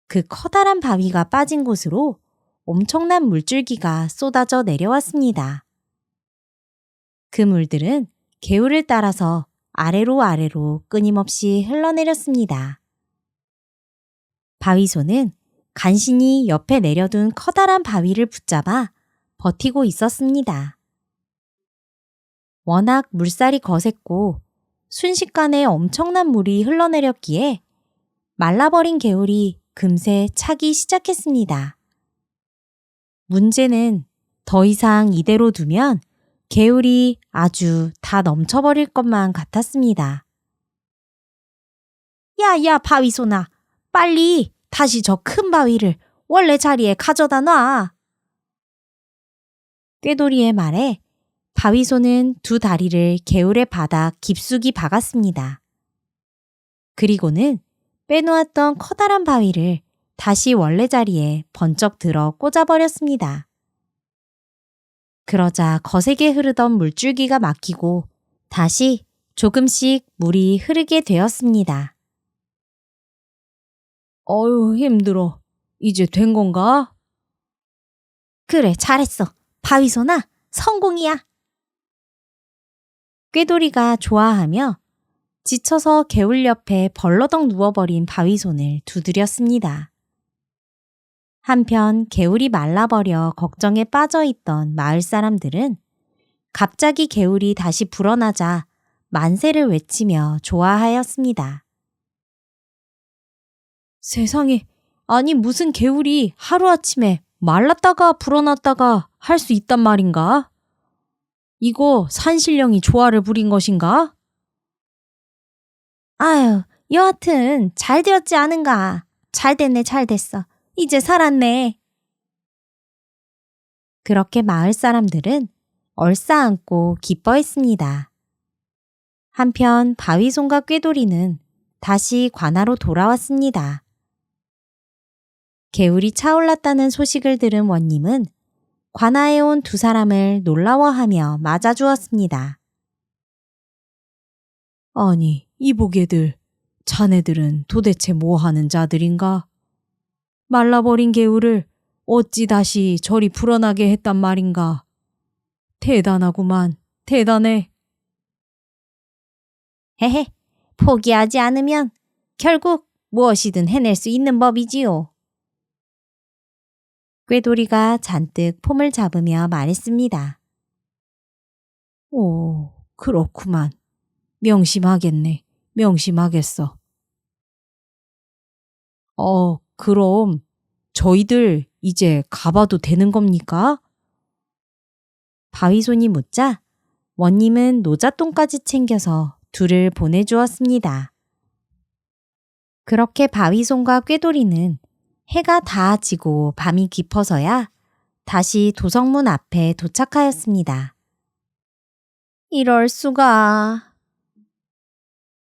그 커다란 바위가 빠진 곳으로 엄청난 물줄기가 쏟아져 내려왔습니다. 그 물들은 개울을 따라서 아래로 끊임없이 흘러내렸습니다. 바위손은 간신히 옆에 내려둔 커다란 바위를 붙잡아 버티고 있었습니다. 워낙 물살이 거셌고 순식간에 엄청난 물이 흘러내렸기에 말라버린 개울이 금세 차기 시작했습니다. 문제는 더 이상 이대로 두면 개울이 아주 다 넘쳐버릴 것만 같았습니다. 야, 바위손아. 빨리 다시 저 큰 바위를 원래 자리에 가져다 놔. 꾀돌이의 말에 바위손은 2 다리를 개울의 바닥 깊숙이 박았습니다. 그리고는 빼놓았던 커다란 바위를 다시 원래 자리에 번쩍 들어 꽂아버렸습니다. 그러자 거세게 흐르던 물줄기가 막히고 다시 조금씩 물이 흐르게 되었습니다. 어휴, 힘들어. 이제 된 건가? 그래, 잘했어. 바위손아, 성공이야. 꾀돌이가 좋아하며 지쳐서 개울 옆에 벌러덩 누워버린 바위손을 두드렸습니다. 한편 개울이 말라버려 걱정에 빠져있던 마을 사람들은 갑자기 개울이 다시 불어나자 만세를 외치며 좋아하였습니다. 세상에, 아니 무슨 개울이 하루아침에 말랐다가 불어났다가 할 수 있단 말인가? 이거 산신령이 조화를 부린 것인가? 아유, 여하튼 잘 되었지 않은가. 잘 됐네, 잘 됐어. 이제 살았네. 그렇게 마을 사람들은 얼싸안고 기뻐했습니다. 한편 바위손과 꾀돌이는 다시 관아로 돌아왔습니다. 개울이 차올랐다는 소식을 들은 원님은 관아에 온 두 사람을 놀라워하며 맞아주었습니다. 아니, 이보게들, 자네들은 도대체 뭐하는 자들인가? 말라버린 개울을 어찌 다시 저리 불어나게 했단 말인가? 대단하구만, 대단해. 헤헤, 포기하지 않으면 결국 무엇이든 해낼 수 있는 법이지요. 꾀돌이가 잔뜩 폼을 잡으며 말했습니다. 오, 그렇구만. 명심하겠네, 명심하겠어. 그럼 저희들 이제 가봐도 되는 겁니까? 바위손이 묻자 원님은 노잣돈까지 챙겨서 둘을 보내주었습니다. 그렇게 바위손과 꾀돌이는 해가 다 지고 밤이 깊어서야 다시 도성문 앞에 도착하였습니다. 이럴 수가.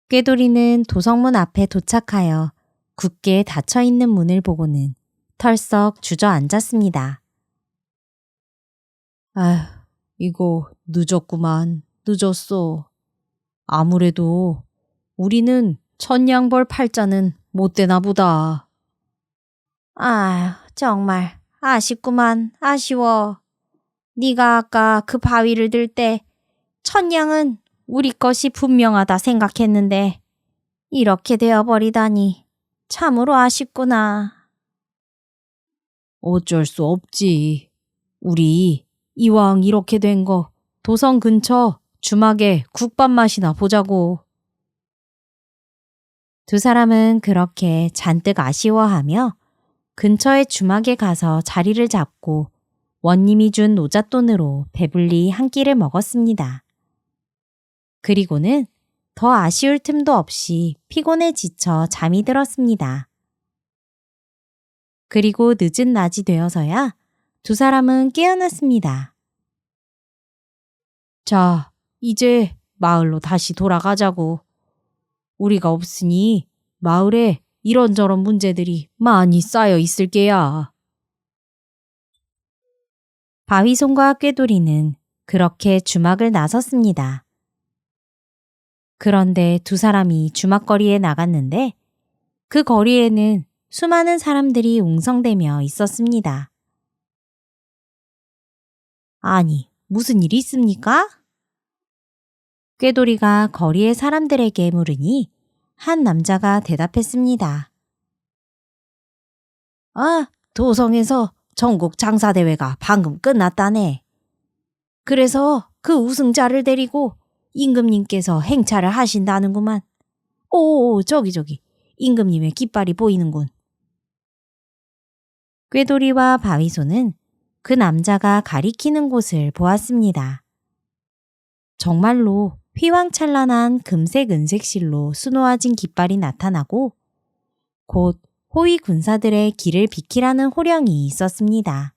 꾀돌이는 도성문 앞에 도착하여 굳게 닫혀있는 문을 보고는 털썩 주저앉았습니다. 아휴, 이거 늦었구만, 늦었어. 아무래도 우리는 천냥벌 팔자는 못 되나 보다. 아휴, 정말 아쉽구만, 아쉬워. 네가 아까 그 바위를 들 때 천냥은 우리 것이 분명하다 생각했는데 이렇게 되어버리다니 참으로 아쉽구나. 어쩔 수 없지. 우리 이왕 이렇게 된 거 도성 근처 주막에 국밥 맛이나 보자고. 두 사람은 그렇게 잔뜩 아쉬워하며 근처의 주막에 가서 자리를 잡고 원님이 준 노잣돈으로 배불리 한 끼를 먹었습니다. 그리고는 더 아쉬울 틈도 없이 피곤에 지쳐 잠이 들었습니다. 그리고 늦은 낮이 되어서야 두 사람은 깨어났습니다. 자, 이제 마을로 다시 돌아가자고. 우리가 없으니 마을에 이런저런 문제들이 많이 쌓여 있을 게야. 바위손과 꾀돌이는 그렇게 주막을 나섰습니다. 그런데 두 사람이 주막거리에 나갔는데 그 거리에는 수많은 사람들이 웅성대며 있었습니다. 아니, 무슨 일이 있습니까? 꾀돌이가 거리의 사람들에게 물으니 한 남자가 대답했습니다. 아, 도성에서 전국 장사대회가 방금 끝났다네. 그래서 그 우승자를 데리고 임금님께서 행차를 하신다는구만. 오, 저기 임금님의 깃발이 보이는군. 꾀돌이와 바위손은 그 남자가 가리키는 곳을 보았습니다. 정말로 휘황찬란한 금색 은색실로 수놓아진 깃발이 나타나고 곧 호위 군사들의 길을 비키라는 호령이 있었습니다.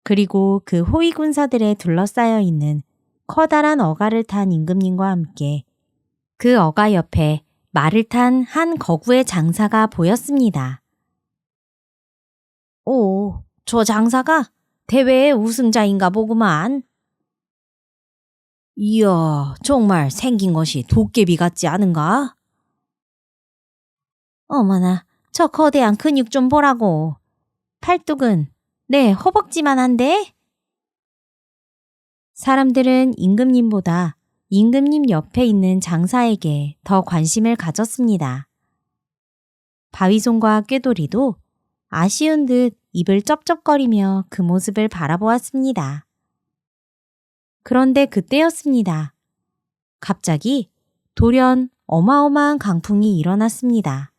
그리고 그 호위 군사들에 둘러싸여 있는 커다란 어가를 탄 임금님과 함께 그 어가 옆에 말을 탄 한 거구의 장사가 보였습니다. 오, 저 장사가 대회의 우승자인가 보구만. 이야, 정말 생긴 것이 도깨비 같지 않은가? 어머나, 저 거대한 근육 좀 보라고. 팔뚝은 내 허벅지만 한데? 사람들은 임금님보다 임금님 옆에 있는 장사에게 더 관심을 가졌습니다. 바위손과 꾀돌이도 아쉬운 듯 입을 쩝쩝거리며 그 모습을 바라보았습니다. 그런데 그때였습니다. 갑자기 돌연 어마어마한 강풍이 일어났습니다.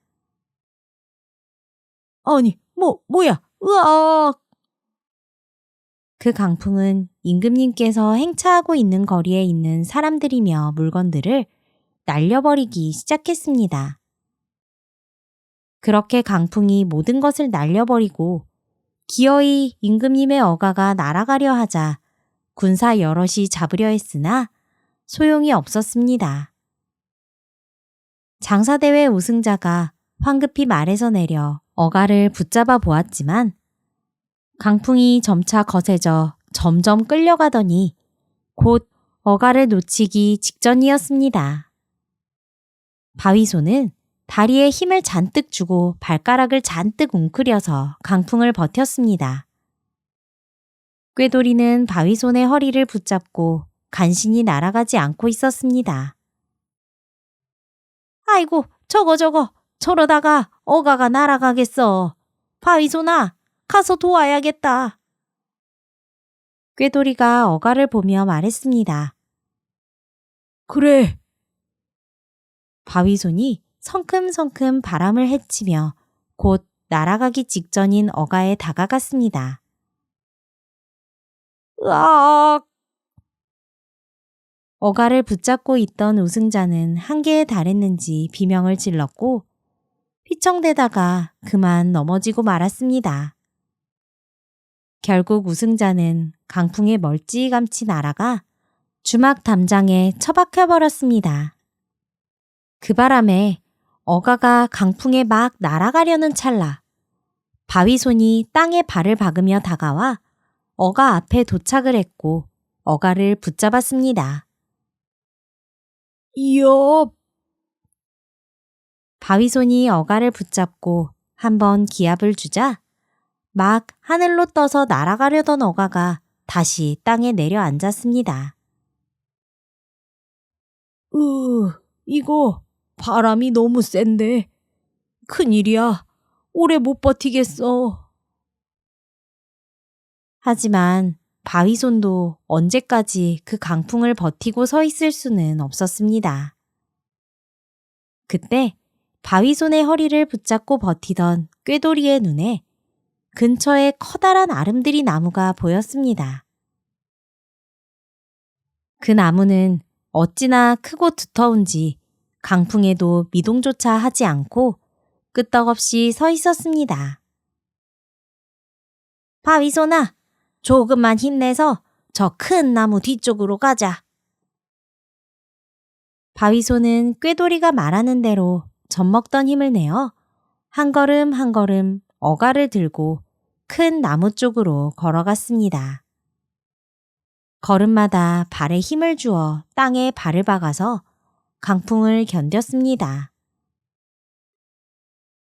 아니, 뭐야? 으악! 그 강풍은 임금님께서 행차하고 있는 거리에 있는 사람들이며 물건들을 날려버리기 시작했습니다. 그렇게 강풍이 모든 것을 날려버리고 기어이 임금님의 어가가 날아가려 하자 군사 여럿이 잡으려 했으나 소용이 없었습니다. 장사대회 우승자가 황급히 말에서 내려 어가를 붙잡아 보았지만 강풍이 점차 거세져 점점 끌려가더니 곧 어가를 놓치기 직전이었습니다. 바위손은 다리에 힘을 잔뜩 주고 발가락을 잔뜩 웅크려서 강풍을 버텼습니다. 꾀돌이는 바위손의 허리를 붙잡고 간신히 날아가지 않고 있었습니다. 아이고, 저러다가 어가가 날아가겠어. 바위손아, 가서 도와야겠다. 꾀돌이가 어가를 보며 말했습니다. 그래. 바위손이 성큼성큼 바람을 헤치며 곧 날아가기 직전인 어가에 다가갔습니다. 으악! 어가를 붙잡고 있던 우승자는 한계에 달했는지 비명을 질렀고 휘청대다가 그만 넘어지고 말았습니다. 결국 우승자는 강풍에 멀찌감치 날아가 주막 담장에 처박혀버렸습니다. 그 바람에 어가가 강풍에 막 날아가려는 찰나 바위손이 땅에 발을 박으며 다가와 어가 앞에 도착을 했고 어가를 붙잡았습니다. 이야! 바위손이 어가를 붙잡고 한번 기압을 주자 막 하늘로 떠서 날아가려던 어가가 다시 땅에 내려앉았습니다. 이거 바람이 너무 센데. 큰일이야. 오래 못 버티겠어. 하지만 바위손도 언제까지 그 강풍을 버티고 서 있을 수는 없었습니다. 그때 바위손의 허리를 붙잡고 버티던 꾀돌이의 눈에 근처에 커다란 아름드리 나무가 보였습니다. 그 나무는 어찌나 크고 두터운지 강풍에도 미동조차 하지 않고 끄떡없이 서 있었습니다. 바위손아, 조금만 힘내서 저 큰 나무 뒤쪽으로 가자. 바위손은 꾀돌이가 말하는 대로 젖먹던 힘을 내어 한 걸음 한 걸음 어가를 들고 큰 나무 쪽으로 걸어갔습니다. 걸음마다 발에 힘을 주어 땅에 발을 박아서 강풍을 견뎠습니다.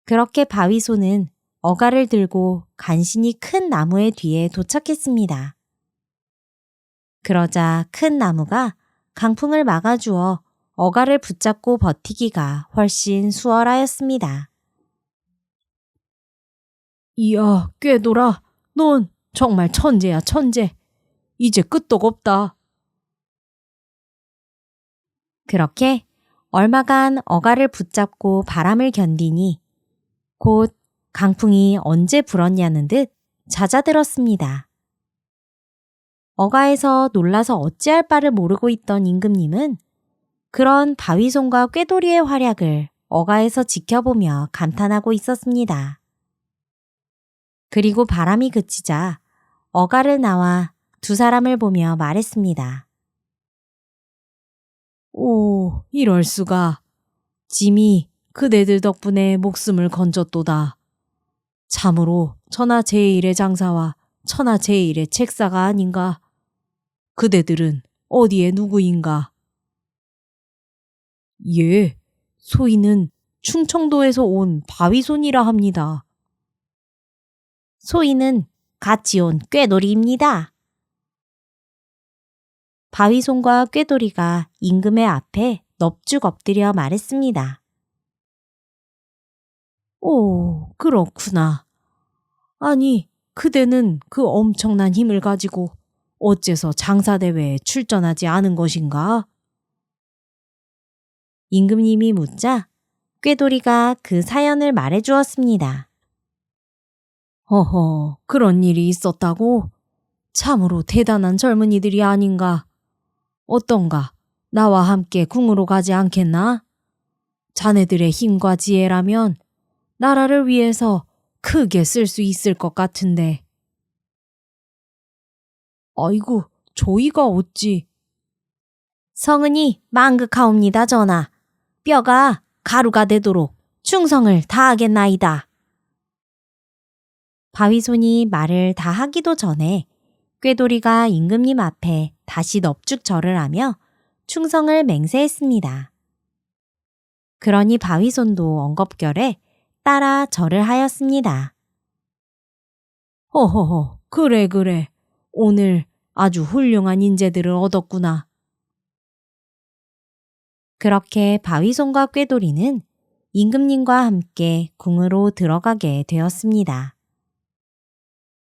그렇게 바위손은 어가를 들고 간신히 큰 나무의 뒤에 도착했습니다. 그러자 큰 나무가 강풍을 막아주어 어가를 붙잡고 버티기가 훨씬 수월하였습니다. 이야, 꾀돌아. 넌 정말 천재야, 천재. 이제 끄떡 없다. 그렇게 얼마간 어가를 붙잡고 바람을 견디니 곧 강풍이 언제 불었냐는 듯 잦아들었습니다. 어가에서 놀라서 어찌할 바를 모르고 있던 임금님은 그런 바위손과 꾀돌이의 활약을 어가에서 지켜보며 감탄하고 있었습니다. 그리고 바람이 그치자 어가를 나와 두 사람을 보며 말했습니다. 오, 이럴 수가. 짐이 그대들 덕분에 목숨을 건졌도다. 참으로 천하제일의 장사와 천하제일의 책사가 아닌가. 그대들은 어디에 누구인가? 예, 소인은 충청도에서 온 바위손이라 합니다. 소인은 같이 온 꾀돌이입니다. 바위손과 꾀돌이가 임금의 앞에 넙죽 엎드려 말했습니다. 오, 그렇구나. 아니, 그대는 그 엄청난 힘을 가지고 어째서 장사대회에 출전하지 않은 것인가? 임금님이 묻자 꾀돌이가 그 사연을 말해 주었습니다. 허허, 그런 일이 있었다고? 참으로 대단한 젊은이들이 아닌가? 어떤가? 나와 함께 궁으로 가지 않겠나? 자네들의 힘과 지혜라면 나라를 위해서 크게 쓸 수 있을 것 같은데. 아이고, 저희가 어찌. 성은이 망극하옵니다, 전하. 뼈가 가루가 되도록 충성을 다하겠나이다. 바위손이 말을 다 하기도 전에 꾀돌이가 임금님 앞에 다시 넙죽 절을 하며 충성을 맹세했습니다. 그러니 바위손도 엉겁결에 따라 절을 하였습니다. 허허허, 그래. 오늘 아주 훌륭한 인재들을 얻었구나. 그렇게 바위손과 꾀돌이는 임금님과 함께 궁으로 들어가게 되었습니다.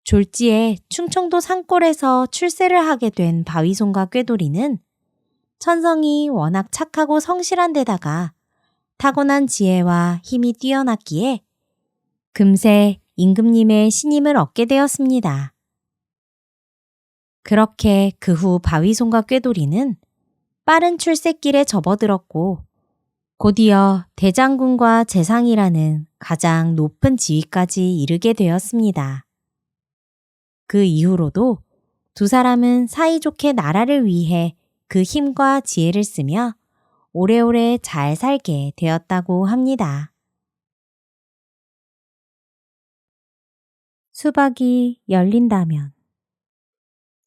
졸지에 충청도 산골에서 출세를 하게 된 바위손과 꾀돌이는 천성이 워낙 착하고 성실한 데다가 타고난 지혜와 힘이 뛰어났기에 금세 임금님의 신임을 얻게 되었습니다. 그렇게 그 후 바위손과 꾀돌이는 빠른 출세길에 접어들었고 곧이어 대장군과 재상이라는 가장 높은 지위까지 이르게 되었습니다. 그 이후로도 두 사람은 사이좋게 나라를 위해 그 힘과 지혜를 쓰며 오래오래 잘 살게 되었다고 합니다. 수박이 열린다면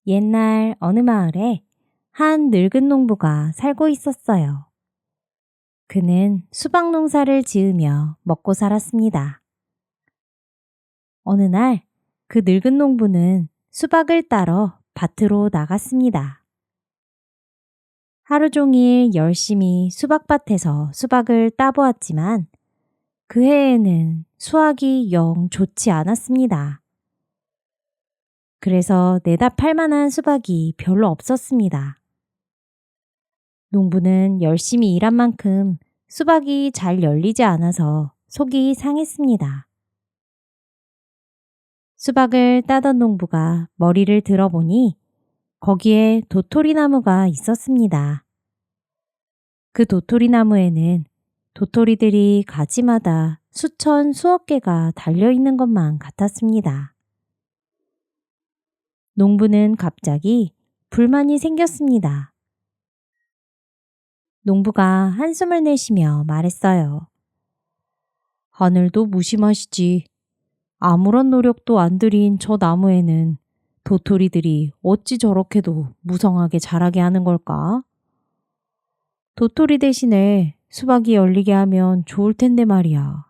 옛날 어느 마을에 한 늙은 농부가 살고 있었어요. 그는 수박 농사를 지으며 먹고 살았습니다. 어느 날 그 늙은 농부는 수박을 따러 밭으로 나갔습니다. 하루 종일 열심히 수박밭에서 수박을 따보았지만 그 해에는 수확이 영 좋지 않았습니다. 그래서 내다 팔 만한 수박이 별로 없었습니다. 농부는 열심히 일한 만큼 수박이 잘 열리지 않아서 속이 상했습니다. 수박을 따던 농부가 머리를 들어보니 거기에 도토리 나무가 있었습니다. 그 도토리 나무에는 도토리들이 가지마다 수천 수억 개가 달려있는 것만 같았습니다. 농부는 갑자기 불만이 생겼습니다. 농부가 한숨을 내쉬며 말했어요. 하늘도 무심하시지. 아무런 노력도 안 들인 저 나무에는 도토리들이 어찌 저렇게도 무성하게 자라게 하는 걸까? 도토리 대신에 수박이 열리게 하면 좋을 텐데 말이야.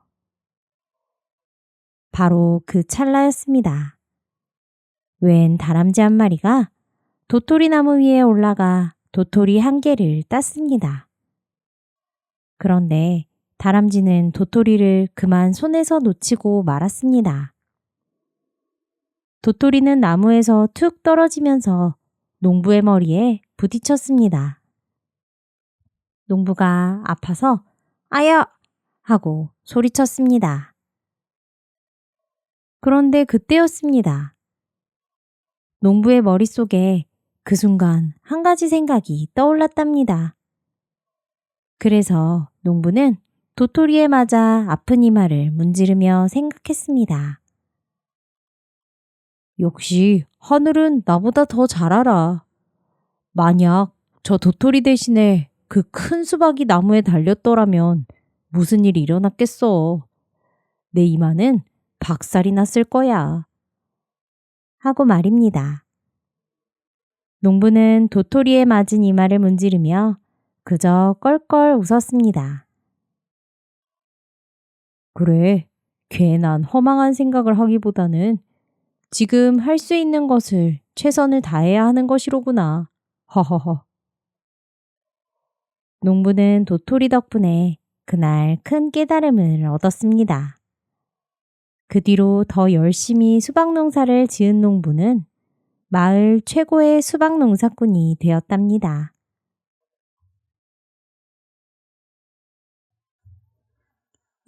바로 그 찰나였습니다. 웬 다람쥐 한 마리가 도토리 나무 위에 올라가 도토리 한 개를 땄습니다. 그런데 다람쥐는 도토리를 그만 손에서 놓치고 말았습니다. 도토리는 나무에서 툭 떨어지면서 농부의 머리에 부딪혔습니다. 농부가 아파서 아야! 하고 소리쳤습니다. 그런데 그때였습니다. 농부의 머릿속에 그 순간 한 가지 생각이 떠올랐답니다. 그래서 농부는 도토리에 맞아 아픈 이마를 문지르며 생각했습니다. 역시 하늘은 나보다 더 잘 알아. 만약 저 도토리 대신에 그 큰 수박이 나무에 달렸더라면 무슨 일이 일어났겠어. 내 이마는 박살이 났을 거야. 하고 말입니다. 농부는 도토리에 맞은 이마를 문지르며 그저 껄껄 웃었습니다. 그래, 괜한 허망한 생각을 하기보다는 지금 할 수 있는 것을 최선을 다해야 하는 것이로구나. 허허허. 농부는 도토리 덕분에 그날 큰 깨달음을 얻었습니다. 그 뒤로 더 열심히 수박 농사를 지은 농부는 마을 최고의 수박 농사꾼이 되었답니다.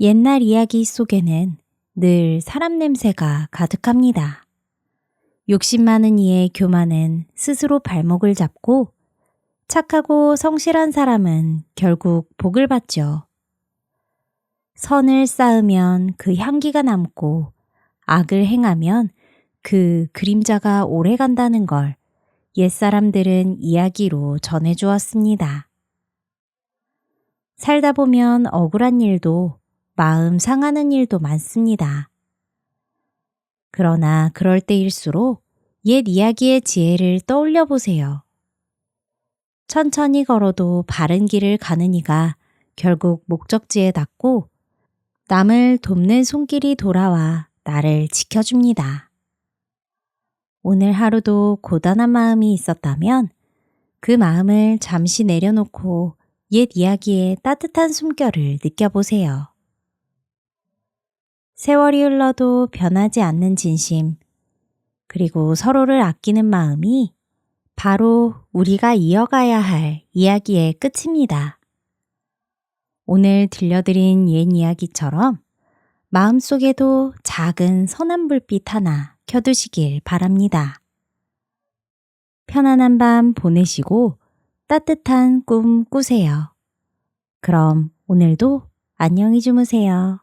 옛날 이야기 속에는 늘 사람 냄새가 가득합니다. 욕심 많은 이의 교만은 스스로 발목을 잡고 착하고 성실한 사람은 결국 복을 받죠. 선을 쌓으면 그 향기가 남고 악을 행하면 그 그림자가 오래 간다는 걸 옛사람들은 이야기로 전해주었습니다. 살다 보면 억울한 일도 마음 상하는 일도 많습니다. 그러나 그럴 때일수록 옛 이야기의 지혜를 떠올려 보세요. 천천히 걸어도 바른 길을 가는 이가 결국 목적지에 닿고 남을 돕는 손길이 돌아와 나를 지켜줍니다. 오늘 하루도 고단한 마음이 있었다면 그 마음을 잠시 내려놓고 옛 이야기의 따뜻한 숨결을 느껴보세요. 세월이 흘러도 변하지 않는 진심, 그리고 서로를 아끼는 마음이 바로 우리가 이어가야 할 이야기의 끝입니다. 오늘 들려드린 옛 이야기처럼 마음속에도 작은 선한 불빛 하나 켜두시길 바랍니다. 편안한 밤 보내시고 따뜻한 꿈 꾸세요. 그럼 오늘도 안녕히 주무세요.